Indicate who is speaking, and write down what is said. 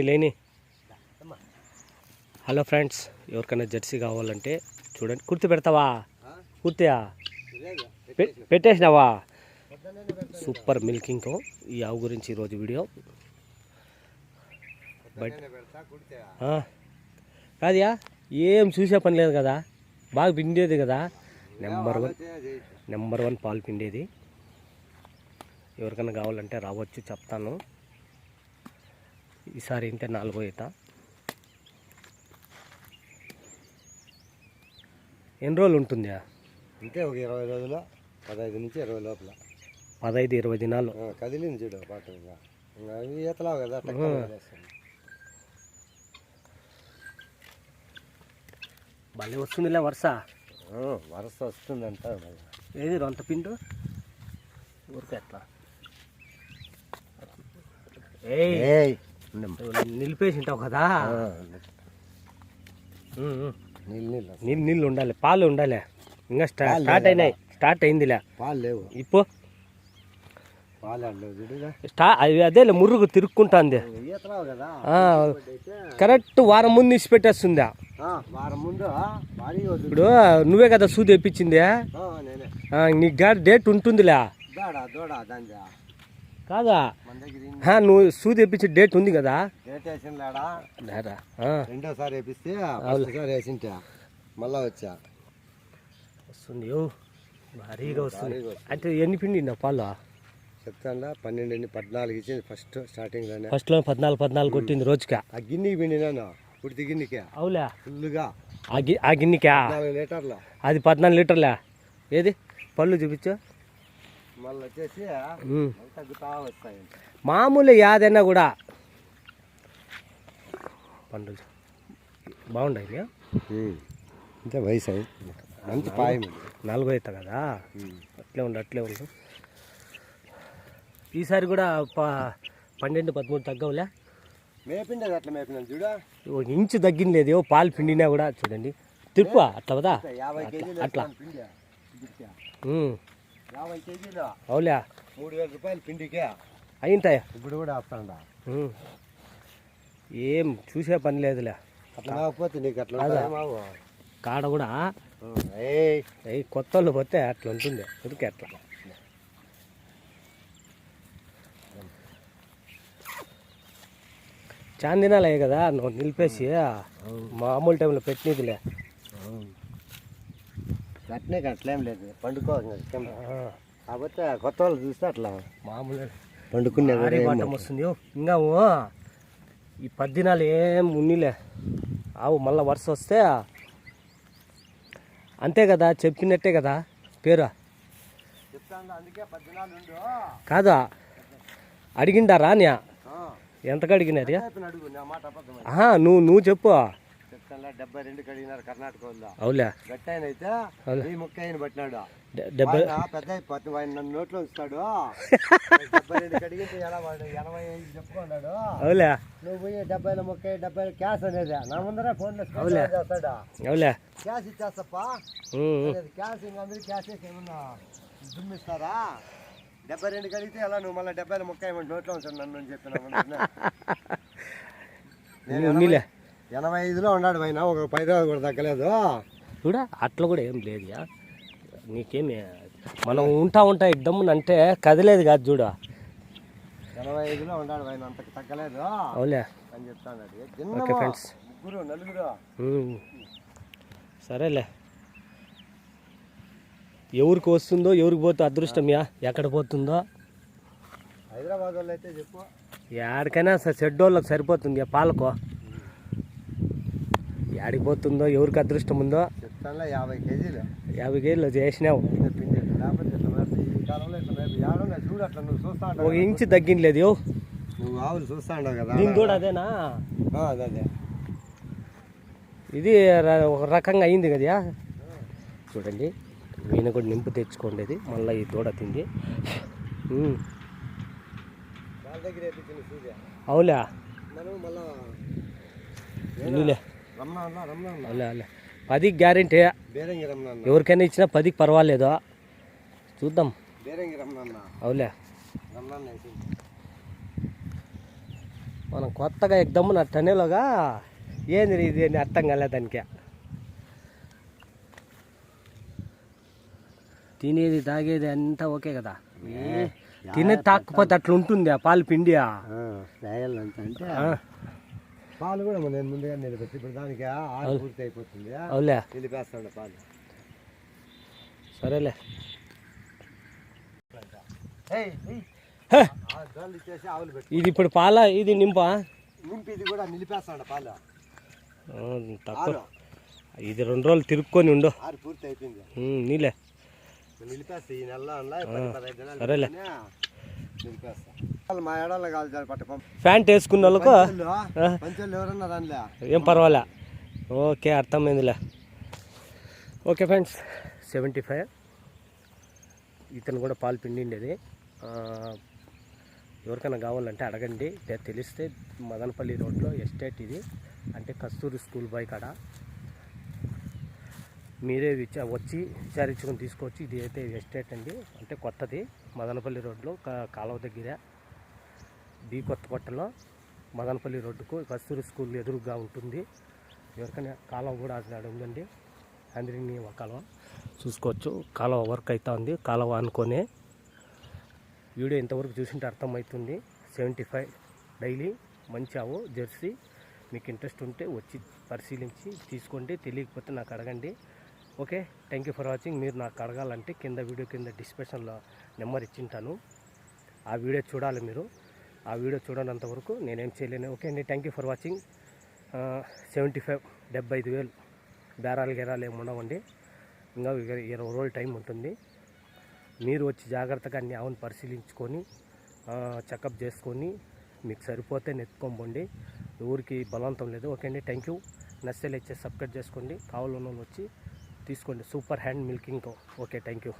Speaker 1: లేని hello friends, ఎవరికైనా Jersey కావాలంటే చూడండి. కుర్తి పెడతావా? కుర్తియా పెట్టేసినావా? సూపర్ మిల్కింగ్తో ఈ ఆవు గురించి ఈరోజు వీడియో. బట్ కాదయా, ఏం చూసే పని లేదు కదా, బాగా పిండేది కదా. నెంబర్ వన్ పాలు పిండేది. ఎవరికైనా కావాలంటే రావచ్చు, చెప్తాను. ఈసారి ఇంతే 4వ ఈత. ఎన్ని రోజులు ఉంటుందా?
Speaker 2: అంతే ఒక 20 రోజులు, 15 నుంచి 20 లోపల.
Speaker 1: 15-20 దినాలు
Speaker 2: కదిలింది చూడు పాట. అవి ఈతలావు కదా,
Speaker 1: భలే వస్తుందిలే వర్ష.
Speaker 2: వరస వస్తుందంట.
Speaker 1: ఏది రొంత పిండు ఊరికే ఎట్లా నిలిపేసింటావు కదా. నీళ్ళు ఉండాలి, పాలు ఉండాలి. ఇంకా స్టార్ట్ అయిందిలే.
Speaker 2: పాలు లేవు
Speaker 1: ఇప్పుడు. అదేలే మురుగు తిరుక్కుంటుంది. కరెక్ట్ వారం ముందు ఇచ్చి పెట్టేస్తుందా? ఇప్పుడు నువ్వే కదా సూది తెప్పించింది, నీకు డేట్ ఉంటుందిలే కాదా? నువ్వు సూది తెప్పించే డేట్ ఉంది కదా.
Speaker 2: రెండోసారి వేపిస్తే వేసింటా మళ్ళా వచ్చా
Speaker 1: వస్తుంది. భారీగా వస్తుంది. అంటే ఎన్ని పిండి పాలు
Speaker 2: చెప్తాను? 12 14 ఇచ్చింది ఫస్ట్ స్టార్టింగ్ లోనే.
Speaker 1: ఫస్ట్ లో 14 కొట్టింది రోజుగా.
Speaker 2: ఆ గిన్నెకి పిండినాను, పుడితి గిన్నెకి.
Speaker 1: అవులే,
Speaker 2: ఫుల్గా
Speaker 1: ఆ గిన్నెకా?
Speaker 2: 14 లీటర్లు.
Speaker 1: అది 14 లీటర్లే. ఏది పళ్ళు చూపించు.
Speaker 2: మళ్ళీ వచ్చేసి తగ్గుతా వస్తాయి.
Speaker 1: మామూలు యాదైనా కూడా పండుగ బాగుండాయి.
Speaker 2: అంటే వయసు మంచి పాయం.
Speaker 1: 4వ ఈత కదా, అట్లే ఉండు. ఈసారి కూడా 12-13 తగ్గవులే.
Speaker 2: మేపిండేది అట్లా మేపినా చూడ.
Speaker 1: 1 ఇంచు తగ్గినలేదు. పాలు పిండినా కూడా చూడండి. తిరుపు అట్లా కదా,
Speaker 2: 50 కేజీలు
Speaker 1: అట్లా.
Speaker 2: 50 కేజీలు
Speaker 1: అవులే.
Speaker 2: 3000 రూపాయలు పిండికే
Speaker 1: అయింటాయా?
Speaker 2: ఇప్పుడు కూడా వస్తాడా.
Speaker 1: ఏం చూసే పని లేదులే.
Speaker 2: అట్లా కాకపోతే నీకు అట్లా
Speaker 1: కాడ కూడా కొత్త వాళ్ళు పోతే అట్లా ఉంటుంది. ఉడికే అట్లా. చాలా దినాలు అయ్యాయి కదా నువ్వు నిలిపేసి. మామూలు టైంలో పెట్టినదిలే.
Speaker 2: అట్నే అట్లేం లేదు, పండుకో కాకపోతే కొత్త వాళ్ళు చూస్తే అట్లా
Speaker 1: మామూలు
Speaker 2: పండుకునే
Speaker 1: పాఠం వస్తుంది. ఇంకా ఈ 10 దినాలు ఏం ఉన్నిలే. ఆవు మళ్ళీ వర్ష వస్తే అంతే కదా, చెప్పినట్టే కదా పేరు. కాదా అడిగిండారా నీ? ఎంతకు అడిగినారు? నువ్వు చెప్పు.
Speaker 2: 72 అడిగినారు కర్ణాటక వాళ్ళు.
Speaker 1: అవులే.
Speaker 2: గట్టాయన అయితే 30 పట్టినాడు.
Speaker 1: 70
Speaker 2: పెద్ద నన్ను నోట్లో ఇస్తాడు. 72 అడిగితే 85 చెప్పుకున్నాడు.
Speaker 1: అవులే.
Speaker 2: నువ్వు పోయి 70 30 క్యాష్ అనేది నా ముందర ఫోన్ చేస్తాడా?
Speaker 1: అవులే.
Speaker 2: క్యాష్ ఇచ్చేస్తప్ప. క్యాష్ ఇంకా అందరూ క్యాష్ ఏమన్నా దుమ్మిస్తారా? 72 అడిగితే ఎలా నువ్వు మళ్ళీ 70 30 నోట్లో ఉంటాడు నన్ను అని చెప్పిన. 85లో ఉన్నాడు పైన, ఒక 10 రోజులు కూడా తగ్గలేదు
Speaker 1: కూడా. అట్లా కూడా ఏం లేదు. నీకేమి మనం ఉంటా ఎగ్దమ్మున అంటే కదిలేదు కాదు చూడ.
Speaker 2: 85లో ఉన్నాడు పైన, అంతకు తగ్గలేదు.
Speaker 1: అవులే
Speaker 2: అని చెప్తాను.
Speaker 1: ఓకే ఫ్రెండ్స్,
Speaker 2: 4
Speaker 1: సరేలే. ఎవరికి వస్తుందో ఎవరికి పోతే అదృష్టంయా, ఎక్కడ పోతుందో.
Speaker 2: హైదరాబాద్ వాళ్ళు అయితే చెప్పు,
Speaker 1: ఎక్కడికైనా షెడ్డోళ్ళకి సరిపోతుంది పాలకు. ఎక్కడికి పోతుందో ఎవరికి అదృష్టం ఉందో.
Speaker 2: చెప్తాను 50 కేజీలు
Speaker 1: 50 కేజీలు చేసినావు. ఒక ఇంచు తగ్గినలేదు.
Speaker 2: నువ్వు ఆవులు చూస్తా ఉండవు కదా.
Speaker 1: దీని కూడా అదేనా?
Speaker 2: అదే.
Speaker 1: ఇది ఒక రకంగా అయింది కదా. చూడండి, ఈయన కూడా నింపు తెచ్చుకోండి. మళ్ళీ ఈ దూడ తింది. అవులే. అవులే. 10కి గ్యారెంటీ. ఎవరికైనా ఇచ్చినా 10కి పర్వాలేదు. చూద్దాం. అవులే. మనం కొత్తగా ఎగ్దమ్ము నా టనేలోగా ఏంది ఇది అని అర్థం కాలేదు దానికి. తినేది తాగేది అంతా ఓకే కదా, తినేది తాకపోతే అట్లా ఉంటుంది ఆ పాలు పిండి.
Speaker 2: అంటే పాలు కూడా నేను ముందుగా నిలబెట్టి ఇప్పుడు దానికి ఆరు పూర్తి అయిపోతుంది.
Speaker 1: అవులే
Speaker 2: నిలిపేస్తాడు పాలు.
Speaker 1: సరేలే
Speaker 2: ఇచ్చేసి ఆవులు పెట్టి
Speaker 1: ఇది ఇప్పుడు పాల ఇది నింపా
Speaker 2: నింపి ఇది కూడా నిలిపేస్తాడు పాలు.
Speaker 1: తక్కువ ఇది 2 రోజులు తిరుక్కొని ఉండు.
Speaker 2: ఆరు పూర్తి అయిపోయింది.
Speaker 1: నీలే
Speaker 2: నిలిపేస్తా ఈ నెల
Speaker 1: సరేలే
Speaker 2: నిలిపేస్తా. మా ఏడాలో కాదు పట్ట
Speaker 1: ప్యాంట్ వేసుకున్న వాళ్ళకు
Speaker 2: పంచోళ్ళు ఎవరన్నా రానిలే
Speaker 1: ఏం పర్వాలే. ఓకే అర్థమైందిలే. ఓకే ఫ్రెండ్స్ 75 ఇతను కూడా పాలు పిండిండేది. ఎవరికైనా కావాలంటే అడగండి, తెలిస్తే మదనపల్లి రోడ్లో ఎస్టేట్ ఇది, అంటే కస్తూరి స్కూల్ బై కాడ మీరే వచ్చి విచారించుకొని తీసుకోవచ్చు. ఇది అయితే ఎస్టేట్ అండి, అంటే కొత్తది మదనపల్లి రోడ్లో కాలువ దగ్గర బి కొత్తపట్టలో మదనపల్లి రోడ్డుకు కస్తూరి స్కూల్ ఎదురుగా ఉంటుంది. ఎవరికైనా కాలువ కూడా అక్కడ ఉందండి, అందరినీ ఒక కాలువ చూసుకోవచ్చు. కాలువ వర్క్ అవుతా ఉంది, కాలువ అనుకోనే. వీడియో ఇంతవరకు చూసింటే అర్థమవుతుంది. 75 డైలీ మంచి ఆవు జెర్సీ. మీకు ఇంట్రెస్ట్ ఉంటే వచ్చి పరిశీలించి తీసుకోండి, తెలియకపోతే నాకు అడగండి. Okay, thank you for watching. మీరు నాకు అడగాలంటే కింద వీడియో కింద డిస్క్రిప్షన్లో నెంబర్ ఇచ్చింటాను, ఆ వీడియో చూడాలి మీరు. ఆ వీడియో చూడనంత వరకు నేనేం చేయలేను. ఓకే అండి, థ్యాంక్ యూ ఫర్ వాచింగ్. 75 75,000 బేరాలు గేరాలు ఏమి ఉండవండి. ఇంకా 20 రోజులు టైం ఉంటుంది. మీరు వచ్చి జాగ్రత్తగా అన్ని ఆవును పరిశీలించుకొని చెకప్ చేసుకొని మీకు సరిపోతే నెత్తుకోండి. ఊరికి బలవంతం లేదు. ఓకే అండి, థ్యాంక్ యూ. నచ్చితే ఇచ్చే సబ్స్క్రైబ్ చేసుకోండి. కావాలన్న వాళ్ళు వచ్చి తీసుకోండి. Super hand milking. Okay, thank you.